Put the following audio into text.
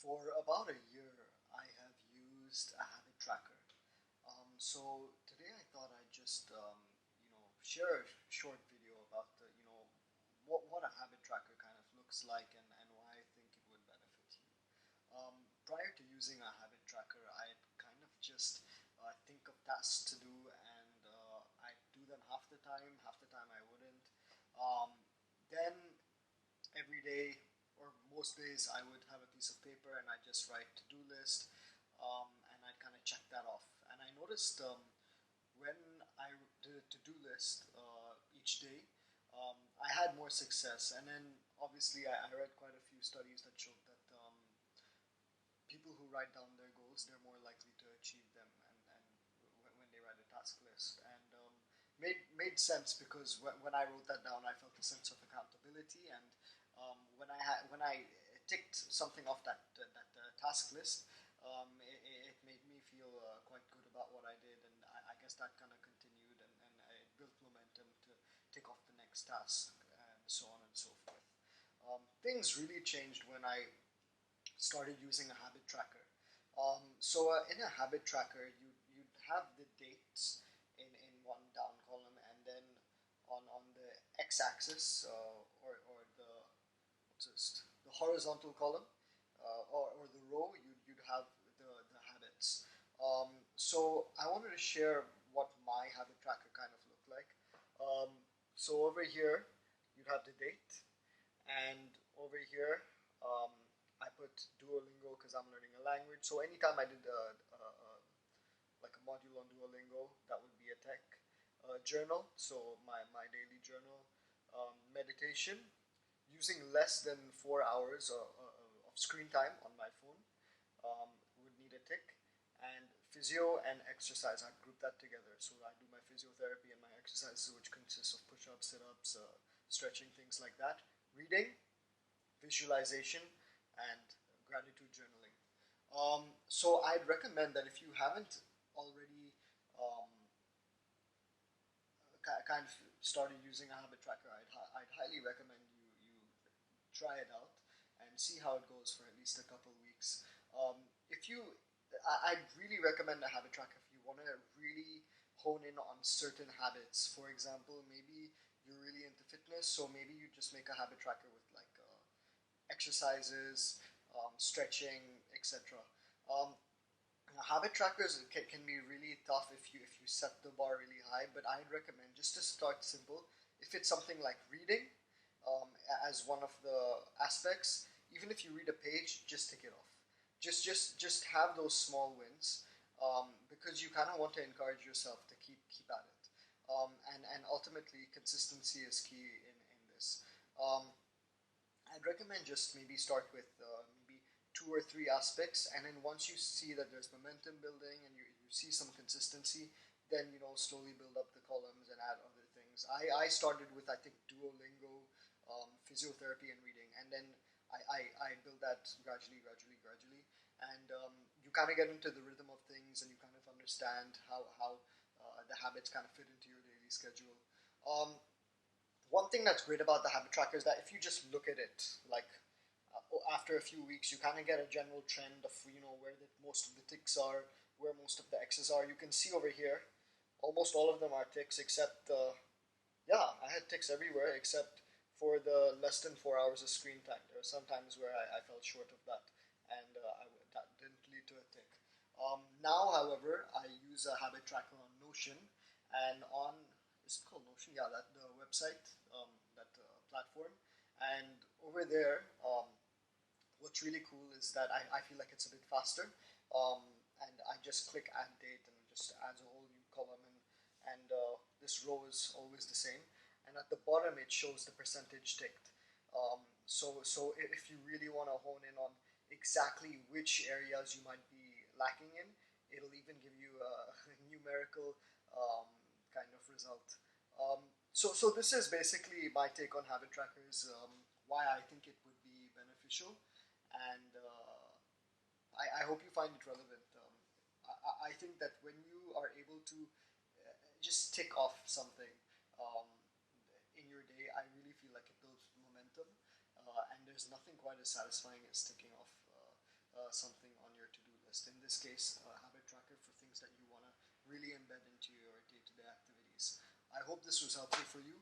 For about a year, I have used a habit tracker. So today I thought I'd just share a short video about what a habit tracker kind of looks like and why I think it would benefit you. Prior to using a habit tracker, I'd kind of just think of tasks to do, and I'd do them half the time I wouldn't. Um, then every day or most days I would have a piece of paper and I just write to-do list, and I'd kind of check that off. And I noticed when I did a to-do list each day, I had more success. And then obviously I read quite a few studies that showed that people who write down their goals, they're more likely to achieve them, and when they write a task list. And made sense because when I wrote that down, I felt a sense of accountability. And when I ticked something off that task list, it made me feel quite good about what I did, and I guess that kind of continued, and it built momentum to tick off the next task, and so on and so forth. Things really changed when I started using a habit tracker. In a habit tracker, you'd have the dates in one down column, and then on the x-axis, or the horizontal column, or the row, you'd have the habits. So I wanted to share what my habit tracker kind of looked like. So over here, you'd have the date, and over here, um, I put Duolingo because I'm learning a language. So anytime I did like a module on Duolingo, that would be a tech. Journal, so my daily journal. Meditation, using less than 4 hours of screen time on my phone, would need a tick. And physio and exercise, I group that together. So I do my physiotherapy and my exercises, which consists of push-ups, sit-ups, stretching, things like that. Reading, visualization, and gratitude journaling. So I'd recommend that if you haven't already kind of started using a habit tracker, I'd highly recommend you try it out and see how it goes for at least a couple weeks. If you, I'd really recommend a habit tracker if you want to really hone in on certain habits. For example, maybe you're really into fitness, so maybe you just make a habit tracker with like exercises, stretching, etc. Um, Habit trackers can be really tough if you set the bar really high, but I'd recommend just to start simple. If it's something like reading, as one of the aspects, even if you read a page, just tick it off. Just have those small wins, because you kind of want to encourage yourself to keep at it. And ultimately, consistency is key in this. Um, I'd recommend just maybe start with maybe two or three aspects, and then once you see that there's momentum building and you see some consistency, then slowly build up the columns and add other things. I started with I think Duolingo, physiotherapy, and reading, and then I build that gradually, and you kind of get into the rhythm of things, and you kind of understand how the habits kind of fit into your daily schedule. Um, One thing that's great about the habit tracker is that if you just look at it, like after a few weeks, you kind of get a general trend of where most of the ticks are, where most of the X's are. You can see over here, almost all of them are ticks, except yeah, I had ticks everywhere except for the less than 4 hours of screen time. There were some times where I fell short of that, and that didn't lead to a tick. Now, however, I use a habit tracker on Notion, and on is it called Notion? Yeah, that the website, that platform, and over there, what's really cool is that I feel like it's a bit faster, um, and I just click add date and it just adds a whole new column, and this row is always the same, and at the bottom it shows the percentage ticked. So if you really want to hone in on exactly which areas you might be lacking in, it'll even give you a numerical um, kind of result. So this is basically my take on habit trackers, why I think it would be beneficial, and I hope you find it relevant. I think that when you are able to just tick off something um, in your day, I really feel like it builds momentum, and there's nothing quite as satisfying as ticking off something on your to-do list. In this case, a habit tracker for things that you want to really embed into your day-to-day activities. I hope this was helpful for you.